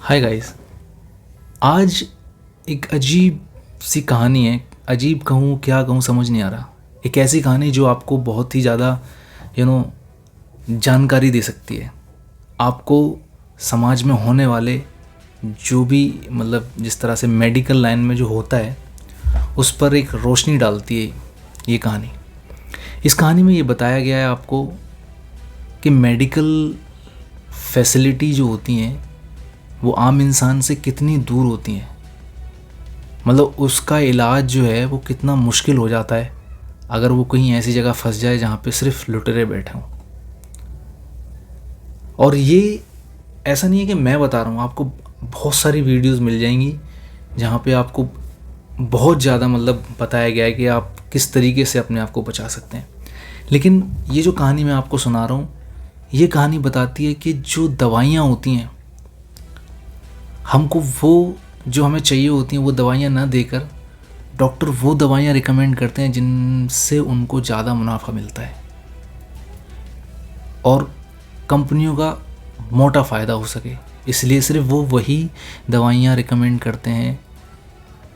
Hi guys. आज एक अजीब सी कहानी है। अजीब कहूँ क्या कहूँ समझ नहीं आ रहा। एक ऐसी कहानी जो आपको बहुत ही ज़्यादा जानकारी दे सकती है। आपको समाज में होने वाले जो भी जिस तरह से मेडिकल लाइन में जो होता है उस पर एक रोशनी डालती है ये कहानी। इस कहानी में ये बताया गया है आपको कि मेडिकल फैसिलिटी जो होती हैं वो आम इंसान से कितनी दूर होती हैं। उसका इलाज जो है वो कितना मुश्किल हो जाता है अगर वो कहीं ऐसी जगह फंस जाए जहाँ पे सिर्फ लुटेरे बैठे हों। और ये ऐसा नहीं है कि मैं बता रहा हूँ, आपको बहुत सारी वीडियोस मिल जाएंगी जहाँ पे आपको बहुत ज़्यादा बताया गया है कि आप किस तरीके से अपने आप को बचा सकते हैं। लेकिन ये जो कहानी मैं आपको सुना रहा हूँ, ये कहानी बताती है कि जो दवाइयाँ होती हैं हमको वो जो हमें चाहिए होती हैं वो दवाइयाँ ना देकर डॉक्टर वो दवाइयाँ रिकमेंड करते हैं जिनसे उनको ज़्यादा मुनाफा मिलता है और कंपनियों का मोटा फ़ायदा हो सके, इसलिए सिर्फ वो वही दवाइयाँ रिकमेंड करते हैं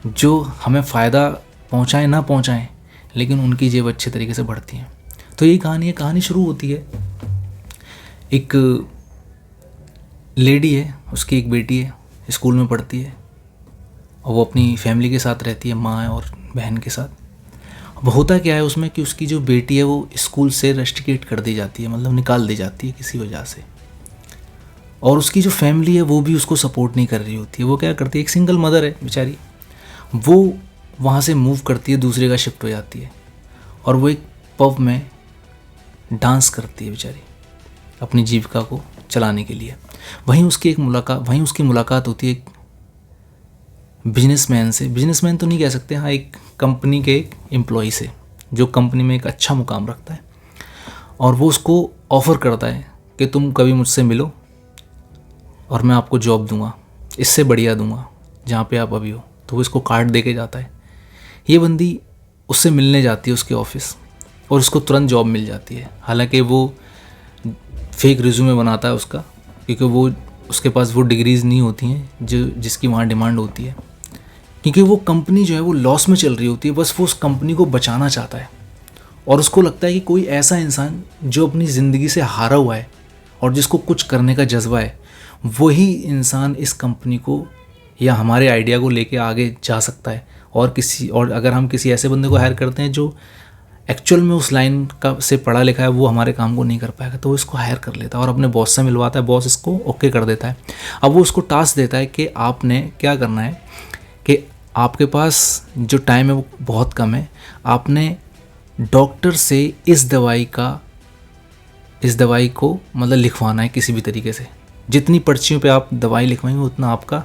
जो हमें फ़ायदा पहुँचाएं ना पहुँचाएं, लेकिन उनकी जेब अच्छे तरीके से बढ़ती हैं। तो ये कहानी शुरू होती है। एक लेडी है, उसकी एक बेटी है, स्कूल में पढ़ती है और वो अपनी फैमिली के साथ रहती है, माँ और बहन के साथ। अब होता क्या है उसमें कि उसकी जो बेटी है वो स्कूल से रेस्ट्रिकेट कर दी जाती है, निकाल दी जाती है किसी वजह से। और उसकी जो फैमिली है वो भी उसको सपोर्ट नहीं कर रही होती है। वो क्या करती है, एक सिंगल मदर है बेचारी, वो वहाँ से मूव करती है, दूसरे का शिफ्ट हो जाती है और वो एक पब में डांस करती है बेचारी अपनी जीविका को चलाने के लिए। वहीं उसकी मुलाकात होती है एक बिजनेसमैन से। बिजनेसमैन तो नहीं कह सकते, हाँ, एक कंपनी के एक एम्प्लॉय से जो कंपनी में एक अच्छा मुकाम रखता है। और वो उसको ऑफ़र करता है कि तुम कभी मुझसे मिलो और मैं आपको जॉब दूंगा, इससे बढ़िया दूंगा जहाँ पे आप अभी हो। तो वो इसको कार्ड दे के जाता है। ये बंदी उससे मिलने जाती है उसके ऑफिस और उसको तुरंत जॉब मिल जाती है। हालांकि वो फेक रिज्यूमे बनाता है उसका, क्योंकि वो उसके पास वो डिग्रीज़ नहीं होती हैं जिसकी वहाँ डिमांड होती है। क्योंकि वो कंपनी जो है वो लॉस में चल रही होती है, बस वो उस कंपनी को बचाना चाहता है। और उसको लगता है कि कोई ऐसा इंसान जो अपनी ज़िंदगी से हारा हुआ है और जिसको कुछ करने का जज्बा है, वही इंसान इस कंपनी को या हमारे आइडिया को लेके आगे जा सकता है। और अगर हम किसी ऐसे बंदे को हायर करते हैं जो एक्चुअल में उस लाइन का से पढ़ा लिखा है, वो हमारे काम को नहीं कर पाएगा, तो वो इसको हायर कर लेता है और अपने बॉस से मिलवाता है। बॉस इसको ओके कर देता है। अब वो उसको टास्क देता है कि आपने क्या करना है कि आपके पास जो टाइम है वो बहुत कम है, आपने डॉक्टर से इस दवाई को लिखवाना है किसी भी तरीके से। जितनी पर्चियों पे आप दवाई लिखवाएंगे उतना आपका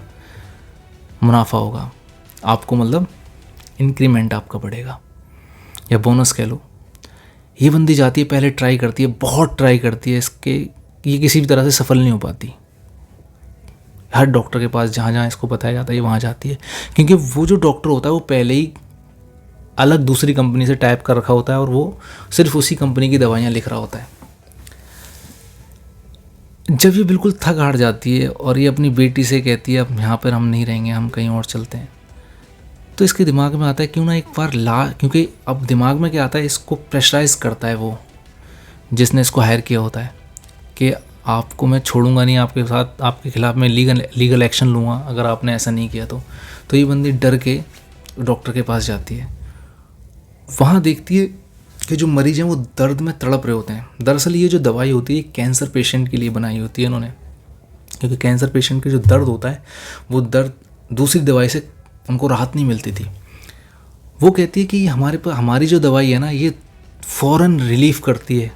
मुनाफा होगा, आपको इंक्रीमेंट आपका बढ़ेगा या बोनस कह लो। ये बंदी जाती है, पहले ट्राई करती है, बहुत ट्राई करती है इसके, ये किसी भी तरह से सफल नहीं हो पाती। हर डॉक्टर के पास जहाँ जहाँ इसको बताया जाता है ये वहाँ जाती है, क्योंकि वो जो डॉक्टर होता है वो पहले ही अलग दूसरी कंपनी से टाइप कर रखा होता है और वो सिर्फ उसी कंपनी की दवाइयाँ लिख रहा होता है। जब ये बिल्कुल थक हार जाती है और ये अपनी बेटी से कहती है अब यहाँ पर हम नहीं रहेंगे, हम कहीं और चलते हैं, तो इसके दिमाग में आता है क्यों ना एक बार क्योंकि अब दिमाग में क्या आता है, इसको प्रेशराइज करता है वो जिसने इसको हायर किया होता है कि आपको मैं छोड़ूंगा नहीं, आपके साथ आपके खिलाफ़ मैं लीगल एक्शन लूँगा अगर आपने ऐसा नहीं किया तो ये बंदी डर के डॉक्टर के पास जाती है। वहाँ देखती है कि जो मरीज़ हैं वो दर्द में तड़प रहे होते हैं। दरअसल ये जो दवाई होती है कैंसर पेशेंट के लिए बनाई होती है इन्होंने, क्योंकि कैंसर पेशेंट के जो दर्द होता है वो दर्द दूसरी दवाई से उनको राहत नहीं मिलती थी। वो कहती है कि हमारी जो दवाई है ना, ये फ़ौरन रिलीफ करती है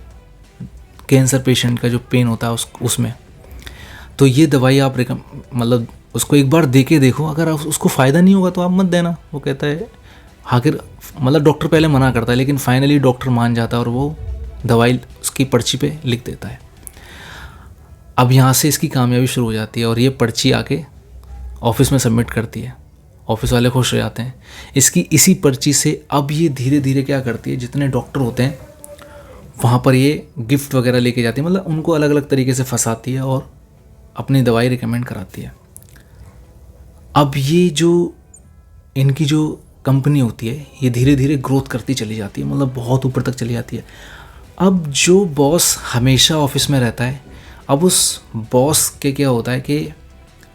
कैंसर पेशेंट का जो पेन होता है उसमें। तो ये दवाई आप उसको एक बार दे के देखो, अगर उसको फ़ायदा नहीं होगा तो आप मत देना। वो कहता है आखिर डॉक्टर पहले मना करता है, लेकिन फाइनली डॉक्टर मान जाता है और वो दवाई उसकी पर्ची पे लिख देता है। अब यहाँ से इसकी कामयाबी शुरू हो जाती है और ये पर्ची आके ऑफिस में सबमिट करती है। ऑफिस वाले खुश हो जाते हैं इसी पर्ची से। अब ये धीरे धीरे क्या करती है, जितने डॉक्टर होते हैं वहाँ पर ये गिफ्ट वगैरह लेके जाती है, उनको अलग अलग तरीके से फंसाती है और अपनी दवाई रिकमेंड कराती है। अब ये जो इनकी जो कंपनी होती है ये धीरे धीरे ग्रोथ करती चली जाती है, मतलब बहुत ऊपर तक चली जाती है। अब जो बॉस हमेशा ऑफिस में रहता है, अब उस बॉस के क्या होता है कि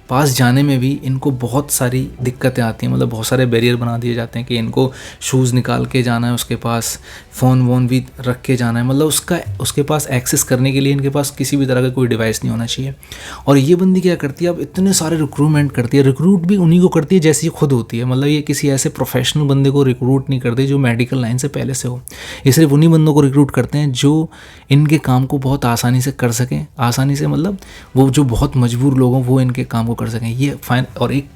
पास जाने में भी इनको बहुत सारी दिक्कतें आती हैं, मतलब बहुत सारे बैरियर बना दिए जाते हैं कि इनको शूज़ निकाल के जाना है, उसके पास फ़ोन वोन भी रख के जाना है, मतलब उसके पास एक्सेस करने के लिए इनके पास किसी भी तरह का कोई डिवाइस नहीं होना चाहिए। और ये बंदी क्या करती है, अब इतने सारे रिक्रूटमेंट करती है, रिक्रूट भी उन्हीं को करती है जैसी खुद होती है, मतलब ये किसी ऐसे प्रोफेशनल बंदे को रिक्रूट नहीं करते जो मेडिकल लाइन से पहले से हो, ये सिर्फ उन्हीं बंदों को रिक्रूट करते हैं जो इनके काम को बहुत आसानी से कर सकें, आसानी से मतलब वो जो बहुत मजबूर लोग हों वो इनके काम को कर सकें। ये फाइन। और एक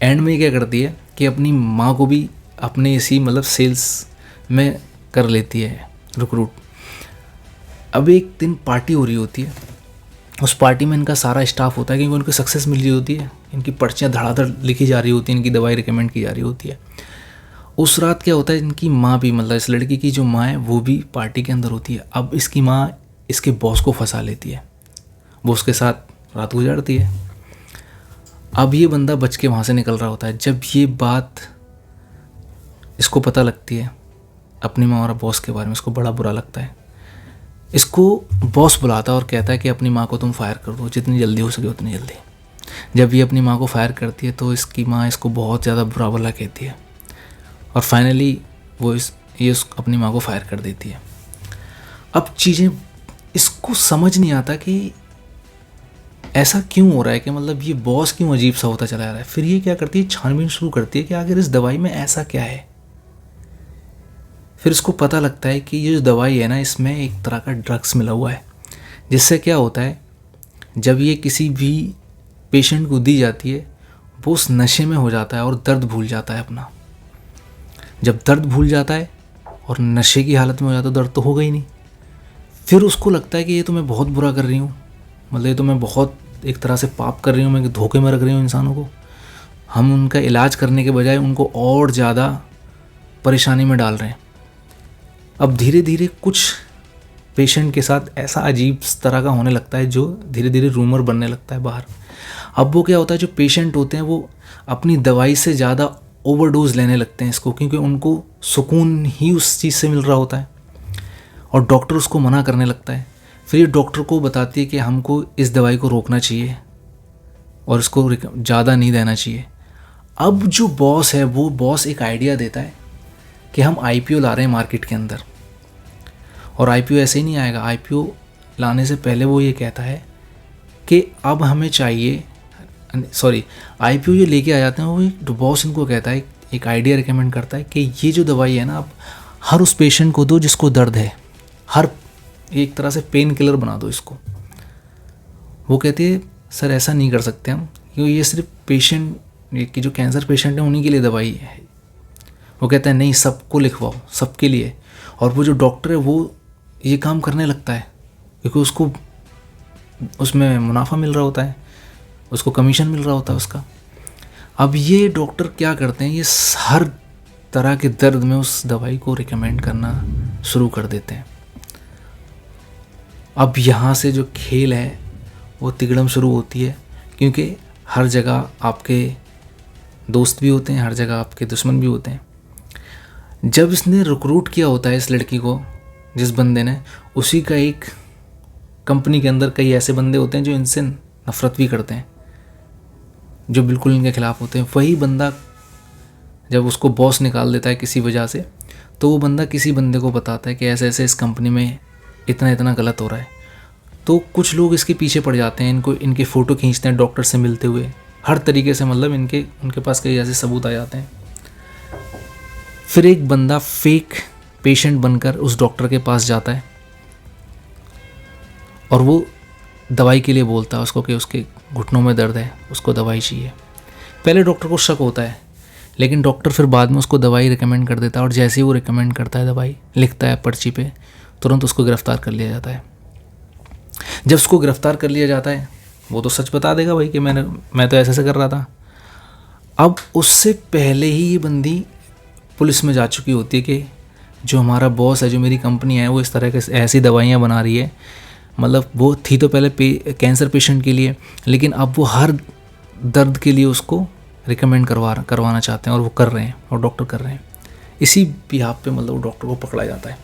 एंड में क्या करती है कि अपनी माँ को भी अपने इसी मतलब सेल्स में कर लेती है रिक्रूट। अब एक दिन पार्टी हो रही होती है, उस पार्टी में इनका सारा स्टाफ होता है क्योंकि उनको सक्सेस मिल रही होती है, इनकी पर्चियाँ धड़ाधड़ लिखी जा रही होती है, इनकी दवाई रिकमेंड की जा रही होती है। उस रात क्या होता है, इनकी माँ भी मतलब इस लड़की की जो माँ है वो भी पार्टी के अंदर होती है। अब इसकी माँ इसके बॉस को फंसा लेती है, वो उसके साथ रात गुजारती है। अब ये बंदा बच के वहाँ से निकल रहा होता है। जब ये बात इसको पता लगती है अपनी माँ और बॉस के बारे में, इसको बड़ा बुरा लगता है। इसको बॉस बुलाता है और कहता है कि अपनी माँ को तुम फायर कर दो, जितनी जल्दी हो सके उतनी जल्दी। जब ये अपनी माँ को फायर करती है तो इसकी माँ इसको बहुत ज़्यादा बुरा भला कहती है और फाइनली वो अपनी माँ को फायर कर देती है। अब चीज़ें इसको समझ नहीं आता कि ऐसा क्यों हो रहा है, कि मतलब ये बॉस क्यों अजीब सा होता चला जा रहा है। फिर ये क्या करती है, छानबीन शुरू करती है कि आखिर इस दवाई में ऐसा क्या है। फिर इसको पता लगता है कि ये जो दवाई है ना, इसमें एक तरह का ड्रग्स मिला हुआ है, जिससे क्या होता है जब ये किसी भी पेशेंट को दी जाती है वो उस नशे में हो जाता है और दर्द भूल जाता है अपना। जब दर्द भूल जाता है और नशे की हालत में हो जाता है, दर्द तो होगा ही नहीं। फिर उसको लगता है कि ये तो मैं बहुत बुरा कर रही हूँ, मतलब ये तो मैं बहुत एक तरह से पाप कर रही हूँ, मैं धोखे में रख रही हूँ इंसानों को। हम उनका इलाज करने के बजाय उनको और ज़्यादा परेशानी में डाल रहे हैं। अब धीरे धीरे कुछ पेशेंट के साथ ऐसा अजीब तरह का होने लगता है जो धीरे धीरे रूमर बनने लगता है बाहर। अब वो क्या होता है, जो पेशेंट होते हैं वो अपनी दवाई से ज़्यादा ओवरडोज लेने लगते हैं इसको, क्योंकि उनको सुकून ही उस चीज़ से मिल रहा होता है और डॉक्टर उसको मना करने लगता है। फिर ये डॉक्टर को बताती है कि हमको इस दवाई को रोकना चाहिए और इसको ज़्यादा नहीं देना चाहिए। अब जो बॉस है वो बॉस एक आइडिया देता है कि हम आईपीओ ला रहे हैं मार्केट के अंदर, और आईपीओ ऐसे ही नहीं आएगा। आईपीओ लाने से पहले वो ये कहता है कि अब हमें चाहिए, आईपीओ ये लेके आ जाते हैं, वो बॉस इनको कहता है, एक आइडिया रिकमेंड करता है कि ये जो दवाई है ना, आप हर उस पेशेंट को दो जिसको दर्द है, हर एक तरह से पेन किलर बना दो इसको। वो कहते हैं सर ऐसा नहीं कर सकते हम, क्योंकि ये सिर्फ पेशेंट की जो कैंसर पेशेंट है उन्हीं के लिए दवाई है। वो कहता है नहीं, सबको लिखवाओ, सबके लिए। और वो जो डॉक्टर है वो ये काम करने लगता है क्योंकि उसको उसमें मुनाफा मिल रहा होता है, उसको कमीशन मिल रहा होता है उसका। अब ये डॉक्टर क्या करते हैं, ये हर तरह के दर्द में उस दवाई को रिकमेंड करना शुरू कर देते हैं। अब यहाँ से जो खेल है वो तिगड़म शुरू होती है, क्योंकि हर जगह आपके दोस्त भी होते हैं, हर जगह आपके दुश्मन भी होते हैं। जब इसने रिक्रूट किया होता है इस लड़की को, जिस बंदे ने, उसी का एक कंपनी के अंदर कई ऐसे बंदे होते हैं जो इनसे नफ़रत भी करते हैं, जो बिल्कुल इनके खिलाफ़ होते हैं। वही बंदा जब उसको बॉस निकाल देता है किसी वजह से, तो वो बंदा किसी बंदे को बताता है कि ऐसे ऐसे इस कंपनी में इतना इतना गलत हो रहा है। तो कुछ लोग इसके पीछे पड़ जाते हैं, इनके फ़ोटो खींचते हैं डॉक्टर से मिलते हुए, हर तरीके से, मतलब उनके पास कई ऐसे सबूत आ जाते हैं। फिर एक बंदा फेक पेशेंट बनकर उस डॉक्टर के पास जाता है और वो दवाई के लिए बोलता है उसको कि उसके घुटनों में दर्द है, उसको दवाई चाहिए। पहले डॉक्टर को शक होता है, लेकिन डॉक्टर फिर बाद में उसको दवाई रिकमेंड कर देता है, और जैसे ही वो रिकमेंड करता है दवाई, लिखता है पर्ची पे, तुरंत उसको गिरफ़्तार कर लिया जाता है। जब उसको गिरफ़्तार कर लिया जाता है, वो तो सच बता देगा भाई कि मैं तो ऐसे कर रहा था। अब उससे पहले ही ये बंदी पुलिस में जा चुकी होती है कि जो हमारा बॉस है, जो मेरी कंपनी है, वो इस तरह के ऐसी दवाइयाँ बना रही है। मतलब वो थी तो पहले कैंसर पेशेंट के लिए, लेकिन अब वो हर दर्द के लिए उसको रिकमेंड करवाना चाहते हैं और वो कर रहे हैं और डॉक्टर कर रहे हैं। इसी बिहाफ पे मतलब वो डॉक्टर को पकड़ा जाता है।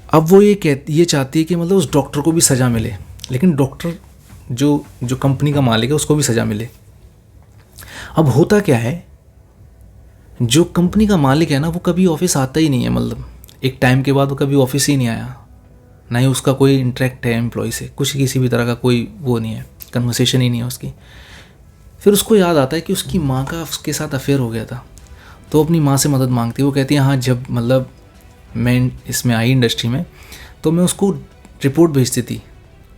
अब वो ये चाहती है कि मतलब उस डॉक्टर को भी सज़ा मिले, लेकिन डॉक्टर जो कंपनी का मालिक है उसको भी सज़ा मिले। अब होता क्या है, जो कंपनी का मालिक है ना वो कभी ऑफिस आता ही नहीं है, मतलब एक टाइम के बाद वो कभी ऑफिस ही नहीं आया, ना ही उसका कोई इंटरेक्ट है एम्प्लॉय से, कुछ किसी भी तरह का कोई वो नहीं है, कन्वर्सेशन ही नहीं है उसकी। फिर उसको याद आता है कि उसकी माँ का उसके साथ अफेयर हो गया था, तो अपनी माँ से मदद मांगती है। वो कहती है हाँ, जब मतलब मैं इसमें आई इंडस्ट्री में तो मैं उसको रिपोर्ट भेजती थी,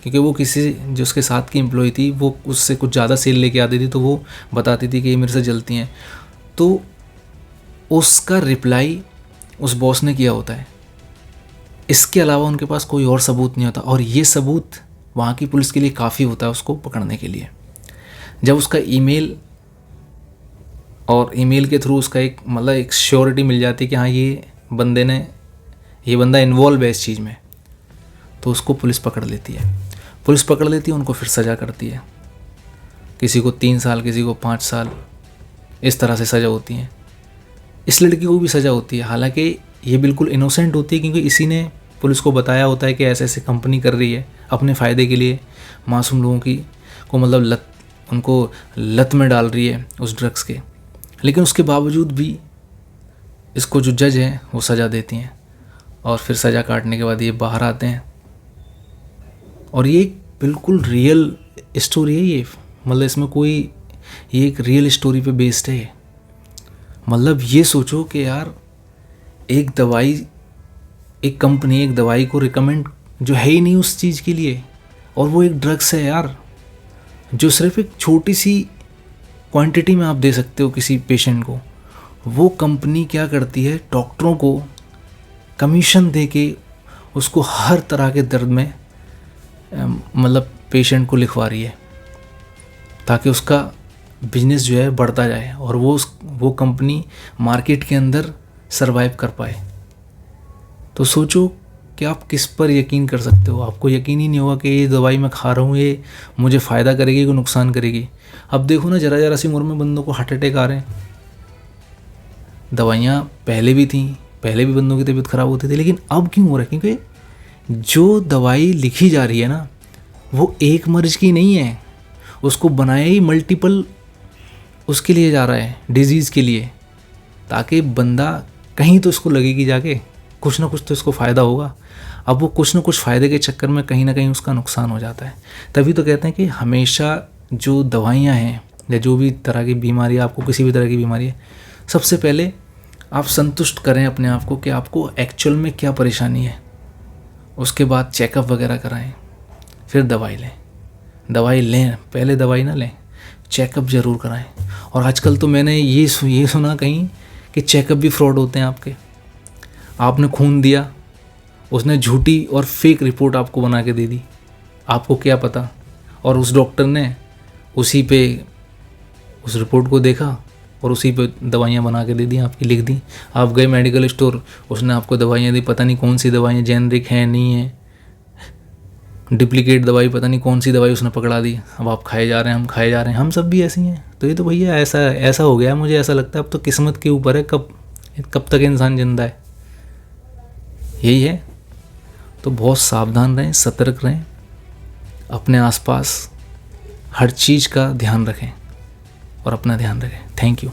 क्योंकि वो किसी जो उसके साथ की एम्प्लॉय थी वो उससे कुछ ज़्यादा सेल लेके आती थी, तो वो बताती थी कि ये मेरे से जलती हैं, तो उसका रिप्लाई उस बॉस ने किया होता है। इसके अलावा उनके पास कोई और सबूत नहीं होता, और ये सबूत वहाँ की पुलिस के लिए काफ़ी होता है उसको पकड़ने के लिए। जब उसका ईमेल और ईमेल के थ्रू उसका एक श्योरिटी मिल जाती है कि हाँ ये बंदा इन्वॉल्व है इस चीज़ में, तो उसको पुलिस पकड़ लेती है। पुलिस पकड़ लेती है, उनको फिर सज़ा करती है। किसी को 3 साल, किसी को 5 साल, इस तरह से सज़ा होती है। इस लड़की को भी सज़ा होती है, हालांकि ये बिल्कुल इनोसेंट होती है, क्योंकि इसी ने पुलिस को बताया होता है कि ऐसे ऐसे कंपनी कर रही है अपने फ़ायदे के लिए, मासूम लोगों को मतलब उनको लत में डाल रही है उस ड्रग्स के। लेकिन उसके बावजूद भी इसको जो जज हैं वो सज़ा देती हैं, और फिर सज़ा काटने के बाद ये बाहर आते हैं। और ये बिल्कुल रियल स्टोरी है ये, मतलब इसमें ये एक रियल स्टोरी पे बेस्ड है। मतलब ये सोचो कि यार एक कंपनी एक दवाई को रिकमेंड जो है ही नहीं उस चीज़ के लिए, और वो एक ड्रग्स है यार, जो सिर्फ एक छोटी सी क्वांटिटी में आप दे सकते हो किसी पेशेंट को। वो कंपनी क्या करती है, डॉक्टरों को कमीशन दे के उसको हर तरह के दर्द में मतलब पेशेंट को लिखवा रही है, ताकि उसका बिजनेस जो है बढ़ता जाए और वो कंपनी मार्केट के अंदर सरवाइव कर पाए। तो सोचो कि आप किस पर यकीन कर सकते हो। आपको यकीन ही नहीं होगा कि ये दवाई मैं खा रहा हूँ ये मुझे फ़ायदा करेगी कि नुकसान करेगी। अब देखो ना, ज़रा सी उम्र में बंदों को हार्ट अटैक आ रहे हैं। दवाइयाँ पहले भी थी, पहले भी बंदों की तबीयत ख़राब होती थी, लेकिन अब क्यों हो रहा है? क्योंकि जो दवाई लिखी जा रही है ना, वो एक मरीज की नहीं है, उसको बनाया ही मल्टीपल उसके लिए जा रहा है, डिजीज़ के लिए, ताकि बंदा कहीं तो इसको लगेगी जाके, कुछ ना कुछ तो इसको फ़ायदा होगा। अब वो कुछ ना कुछ फ़ायदे के चक्कर में कहीं ना कहीं उसका नुकसान हो जाता है। तभी तो कहते हैं कि हमेशा जो दवाइयाँ हैं या जो भी तरह की बीमारी, आपको किसी भी तरह की बीमारी है, सबसे पहले आप संतुष्ट करें अपने आप को कि आपको एक्चुअल में क्या परेशानी है। उसके बाद चेकअप वगैरह कराएं, फिर दवाई लें, पहले दवाई ना लें, चेकअप ज़रूर कराएं। और आजकल तो मैंने ये सुना कहीं कि चेकअप भी फ्रॉड होते हैं आपके। आपने खून दिया, उसने झूठी और फेक रिपोर्ट आपको बना के दे दी, आपको क्या पता, और उस डॉक्टर ने उसी पे उस रिपोर्ट को देखा और उसी पे दवाइयाँ बना के दे दी, आपकी लिख दी। आप गए मेडिकल स्टोर, उसने आपको दवाइयाँ दी, पता नहीं कौन सी दवाइयाँ, जेनरिक हैं नहीं है, डुप्लीकेट दवाई, पता नहीं कौन सी दवाई उसने पकड़ा दी। अब आप खाए जा रहे हैं, हम खाए जा रहे हैं, हम सब भी ऐसे ही हैं। तो ये तो भैया ऐसा हो गया है, मुझे ऐसा लगता है अब तो किस्मत के ऊपर है कब तक इंसान जिंदा है, यही है। तो बहुत सावधान रहें, सतर्क रहें, अपने आसपास हर चीज़ का ध्यान रखें और अपना ध्यान रखें। Thank you.